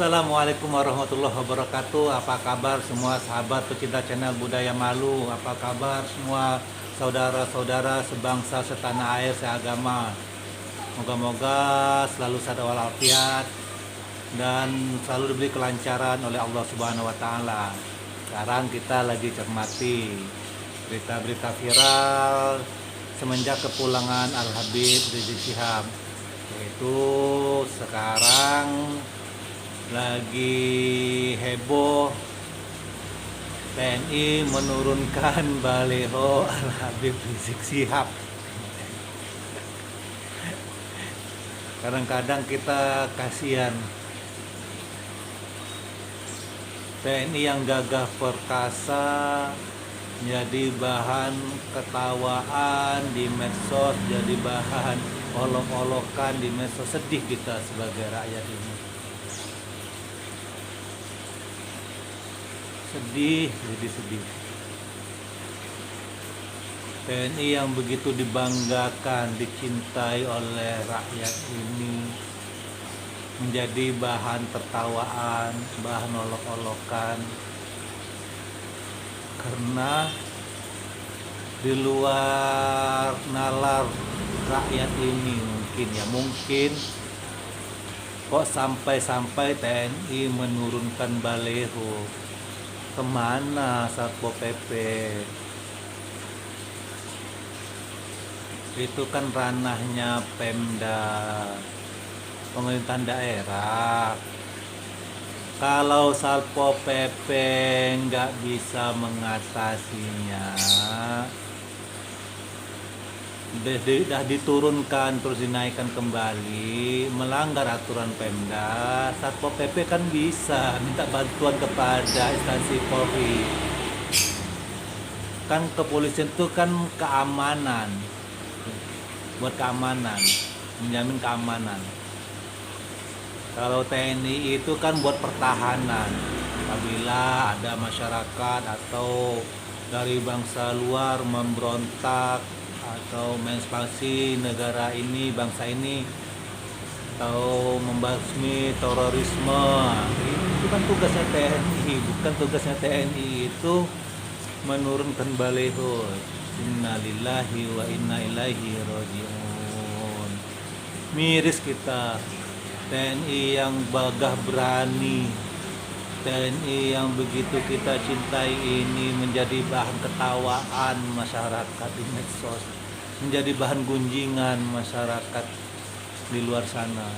Assalamualaikum warahmatullahi wabarakatuh. Apa kabar semua sahabat pecinta channel Budaya Malu? Apa kabar semua saudara-saudara sebangsa setanah air seagama? Moga-moga selalu sehat walafiat dan selalu diberi kelancaran oleh Allah Subhanahu wa taala. Sekarang kita lagi cermati berita-berita viral semenjak kepulangan Al Habib Rizik Syihab, yaitu sekarang lagi heboh TNI menurunkan baliho Al Habib Rizik Syihab. Kadang-kadang kita kasihan TNI yang gagah perkasa jadi bahan ketawaan di medsos, jadi bahan olok-olokan di medsos. Sedih kita sebagai rakyat ini, sedih. TNI yang begitu dibanggakan, dicintai oleh rakyat ini menjadi bahan tertawaan, bahan olok-olokan, karena di luar nalar rakyat ini mungkin kok sampai TNI menurunkan baleho. Kemana Satpol PP? Itu kan ranahnya Pemda, pemerintahan daerah. Kalau Satpol PP nggak bisa mengatasinya, sudah diturunkan terus dinaikkan kembali, melanggar aturan Pemda, Satpol PP kan bisa minta bantuan kepada instansi Polri. Kan kepolisian itu kan keamanan, buat keamanan, menjamin keamanan. Kalau TNI itu kan buat pertahanan, apabila ada masyarakat atau dari bangsa luar memberontak atau mengekspansi negara ini, bangsa ini, atau membasmi terorisme. Itu kan tugasnya TNI, bukan tugasnya TNI itu menurunkan baleho. Innalillahi wa inna ilaihi rajiun. Miris kita, TNI yang gagah berani, TNI yang begitu kita cintai ini menjadi bahan ketawaan masyarakat di medsos, menjadi bahan gunjingan masyarakat di luar sana.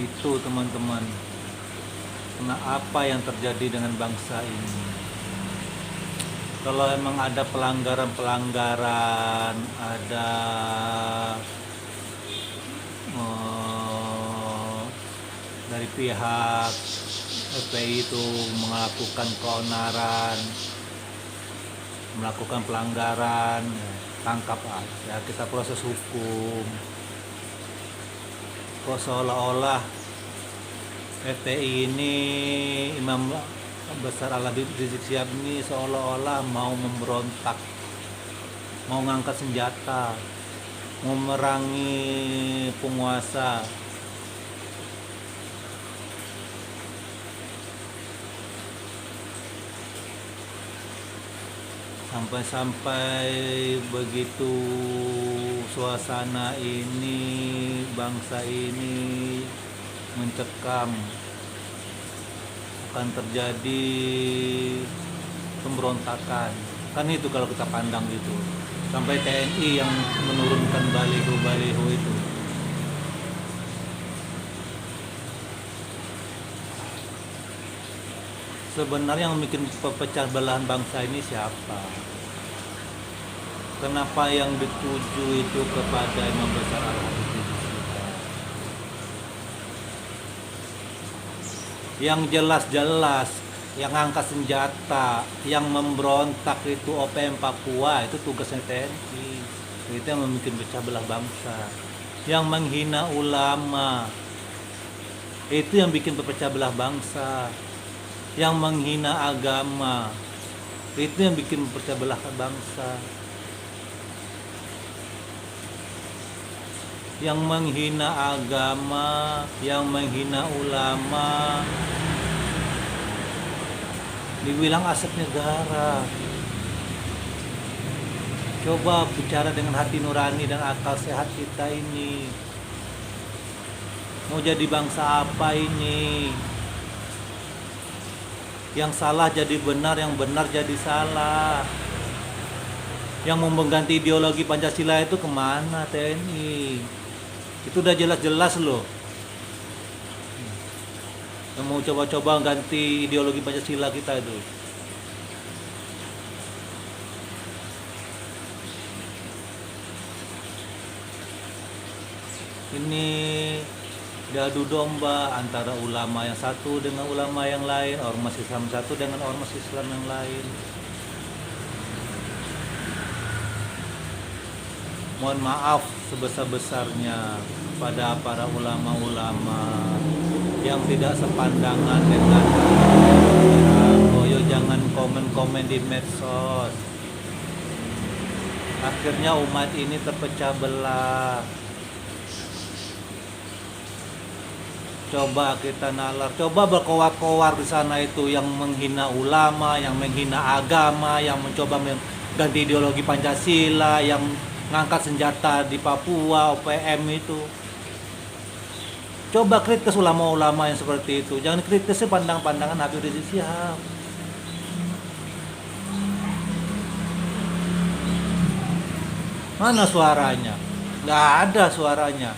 Itu teman-teman, apa yang terjadi dengan bangsa ini. Kalau emang ada pelanggaran-pelanggaran, ada dari pihak FPI itu melakukan keonaran, melakukan pelanggaran, tangkap aja, kita proses hukum. Kok seolah-olah FPI ini, Imam Besar Al Habib Rizik Syihab ini seolah-olah mau memberontak, mau ngangkat senjata, mau memerangi penguasa. Sampai-sampai begitu suasana ini, bangsa ini mencekam, akan terjadi pemberontakan. Kan itu kalau kita pandang gitu. Sampai TNI yang menurunkan baliho-baliho itu. Sebenarnya yang bikin pecah belahan bangsa ini siapa? Kenapa yang dituju itu kepada Imam Besar Al Habib Rizik Syihab? Yang jelas-jelas, yang angkat senjata, yang memberontak itu OPM Papua, itu tugasnya TNI. Itu yang membuat pecah belah bangsa. Yang menghina ulama, itu yang bikin pecah belah bangsa. Yang menghina agama, itu yang bikin pecah belah bangsa. yang menghina agama, yang menghina ulama, dibilang aset negara. Coba bicara dengan hati nurani dan akal sehat kita ini. Mau jadi bangsa apa ini? Yang salah jadi benar, yang benar jadi salah. Yang mau mengganti ideologi Pancasila itu kemana TNI? Itu udah jelas-jelas loh. Yang mau coba-coba ganti ideologi Pancasila kita itu. Ini diadu domba antara ulama yang satu dengan ulama yang lain, ormas Islam satu dengan ormas Islam yang lain. Mohon maaf sebesar-besarnya pada para ulama-ulama yang tidak sepandangan dengan Boyo, jangan komen-komen di medsos. Akhirnya umat ini terpecah belah. Coba kita nalar, coba berkowar-kowar di sana itu yang menghina ulama, yang menghina agama, yang mencoba mengganti ideologi Pancasila, yang ngangkat senjata di Papua, OPM itu. Coba kritis ulama-ulama yang seperti itu. Jangan kritis pandang-pandangan Habib Rizik Syihab. Mana suaranya? Nggak ada suaranya.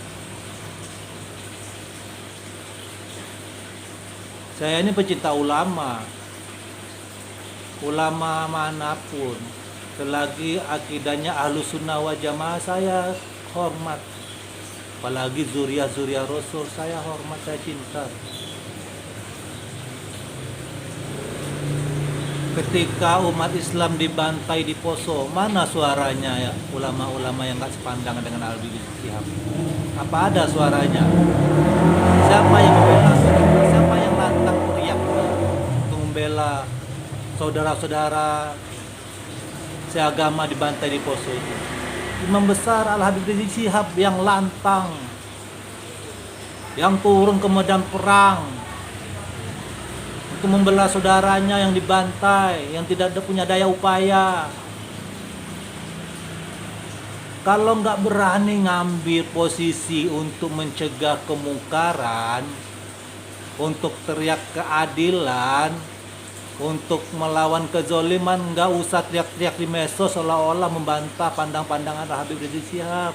Saya ini pecinta ulama manapun, selagi akidahnya Ahlus Sunnah wal Jamaah saya hormat. Apalagi zuriat Rasul saya hormat, saya cinta. Ketika umat Islam dibantai di Poso, mana suaranya ya ulama-ulama yang gak sepandangan dengan Habib Rizik Syihab? Apa ada suaranya? Siapa yang membela? Siapa yang lantang teriak untuk membela saudara-saudara seagama dibantai di Poso itu? Imam besar Al Habib Rizik Syihab yang lantang, yang turun ke medan perang untuk membela saudaranya yang dibantai, yang tidak punya daya upaya. Kalau nggak berani ngambil posisi untuk mencegah kemungkaran, untuk teriak keadilan, untuk melawan kezoliman, nggak usah teriak-teriak di medsos seolah-olah membantah pandang-pandangan Habib Rizik Syihab.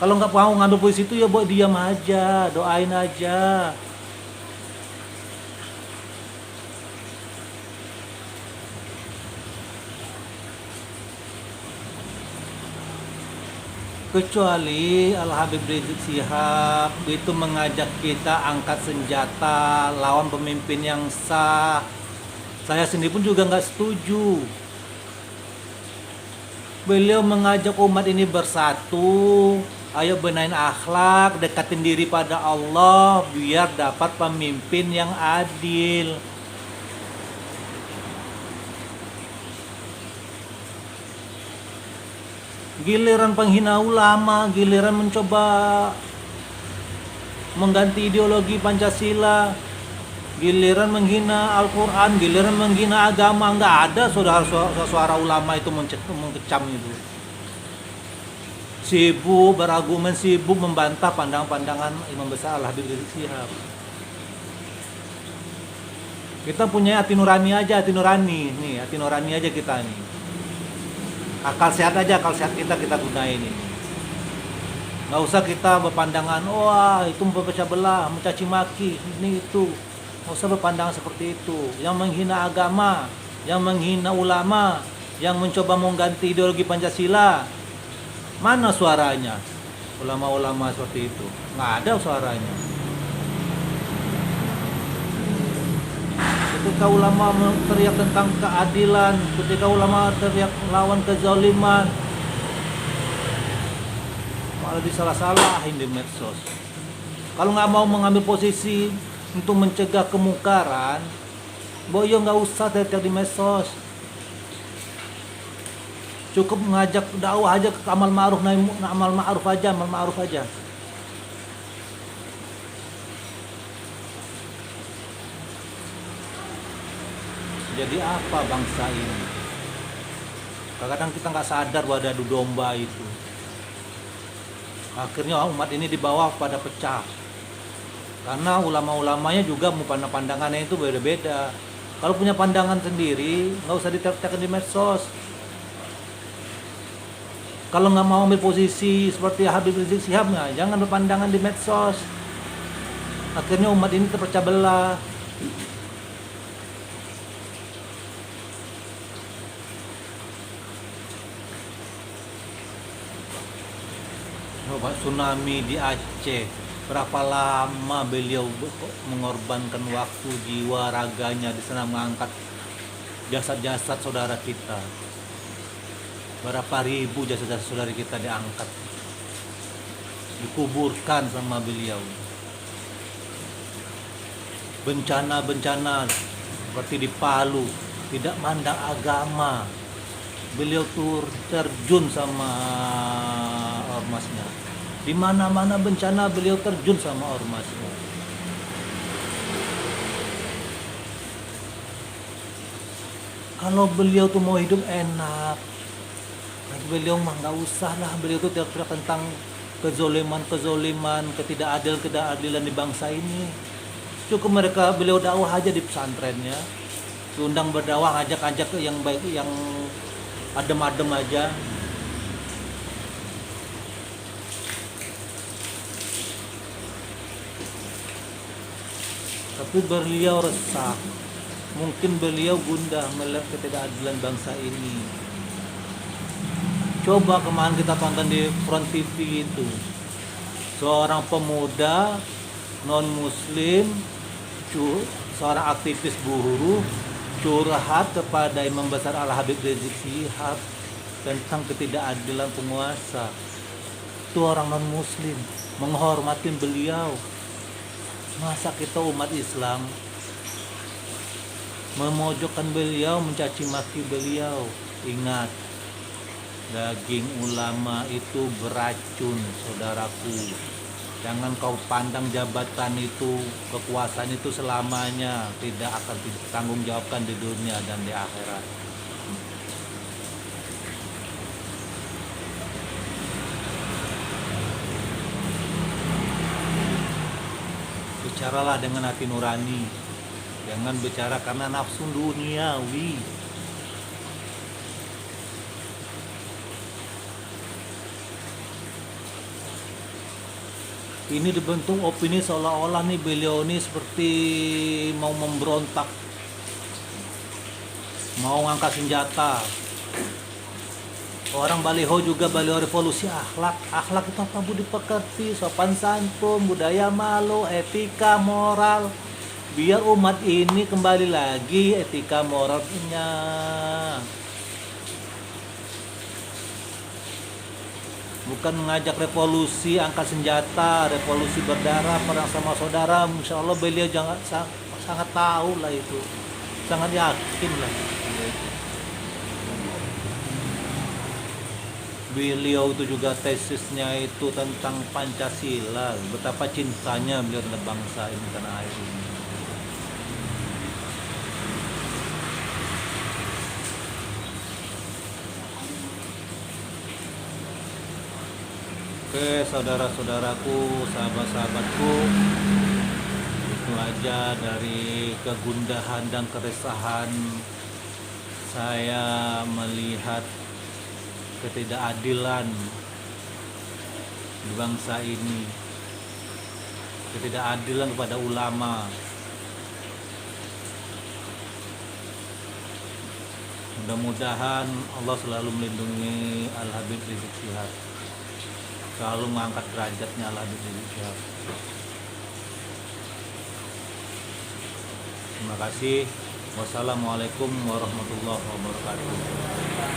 Kalau nggak mau ngambil posisi itu ya buat diam aja, doain aja. Kecuali Al Habib Rizik Syihab itu mengajak kita angkat senjata lawan pemimpin yang sah. Saya sendiri pun juga nggak setuju. Beliau mengajak umat ini bersatu, ayo benahin akhlak, dekatin diri pada Allah biar dapat pemimpin yang adil. Giliran penghina ulama, giliran mencoba mengganti ideologi Pancasila, giliran menghina Al-Quran, giliran menghina agama, nggak ada suara ulama itu mengecam itu. Sibuk berargumen, sibuk membantah pandangan Imam besar Al Habib Rizik Syihab. Kita punya hati nurani aja, hati nurani aja kita nih. Akal sehat aja, akal sehat kita gunain ini. Nggak usah kita berpandangan, wah itu memecah belah, mencaci maki, ini itu. Nggak usah berpandangan seperti itu. Yang menghina agama, yang menghina ulama, yang mencoba mengganti ideologi Pancasila, mana suaranya? Ulama-ulama seperti itu, nggak ada suaranya. Ketika ulama teriak tentang keadilan, ketika ulama teriak lawan kezaliman, malah disalah-salahin di medsos. Kalau nggak mau mengambil posisi untuk mencegah kemungkaran, boyo nggak usah teriak di medsos. Cukup mengajak dakwah aja ke amal ma'ruf, amal ma'ruf aja, amal ma'ruf aja. Jadi apa bangsa ini? Kadang-kadang kita nggak sadar bahwa ada adu domba itu. Akhirnya umat ini di bawah pada pecah. Karena ulama-ulamanya juga mau pandangannya itu beda-beda. Kalau punya pandangan sendiri, nggak usah ditertakan di medsos. Kalau nggak mau ambil posisi seperti Habib Rizik Syihab, jangan berpandangan di medsos. Akhirnya umat ini terpecah belah. Coba tsunami di Aceh, berapa lama beliau mengorbankan waktu, jiwa, raganya di sana mengangkat jasad-jasad saudara kita. Berapa ribu jasad-jasad saudara kita diangkat, dikuburkan sama beliau. Bencana-bencana seperti di Palu, tidak mandang agama, beliau terjun sama ormasnya. Di mana-mana bencana beliau terjun sama ormasnya. Kalau beliau tuh mau hidup enak, beliau mah nggak usah lah. Beliau tuh teriak-teriak tentang kezoliman, ketidakadilan di bangsa ini. Cukup beliau dakwah aja di pesantrennya, diundang berdakwah, ajak yang baik, yang adem-adem aja. Tapi beliau resah, mungkin beliau gundah melihat ketidakadilan bangsa ini. Coba kemarin kita tonton di Front TV itu, seorang pemuda non muslim, seorang aktivis buruh curhat kepada Imam Besar Al Habib Rizik Syihab tentang ketidakadilan penguasa. Itu orang non muslim menghormati beliau. Masa kita umat Islam memojokkan beliau, mencaci maki beliau? Ingat, daging ulama itu beracun, saudaraku. Jangan kau pandang jabatan itu, kekuasaan itu selamanya, tidak akan ditanggung jawabkan di dunia dan di akhirat. Bicaralah dengan hati nurani, jangan bicara karena nafsu duniawi. Ini dibentuk opini seolah-olah nih beliau ini seperti mau memberontak, mau ngangkat senjata. Orang baliho juga baliho revolusi akhlak. Akhlak itu apa budi pekerti, sopan santun, budaya malu, etika, moral. Biar umat ini kembali lagi etika moralnya. Bukan mengajak revolusi, angkat senjata, revolusi berdarah, perang sama saudara. Insya Allah beliau sangat tahu lah itu, sangat yakin lah. Beliau itu juga tesisnya itu tentang Pancasila, betapa cintanya beliau terhadap bangsa ini, tanah air ini. Oke, saudara-saudaraku, sahabat-sahabatku, itu aja dari kegundahan dan keresahan saya melihat ketidakadilan di bangsa ini, ketidakadilan kepada ulama. Mudah-mudahan Allah selalu melindungi Al Habib Rizik Syihab, selalu mengangkat derajatnya Al Habib Rizik Syihab. Terima kasih. Wassalamualaikum warahmatullahi wabarakatuh.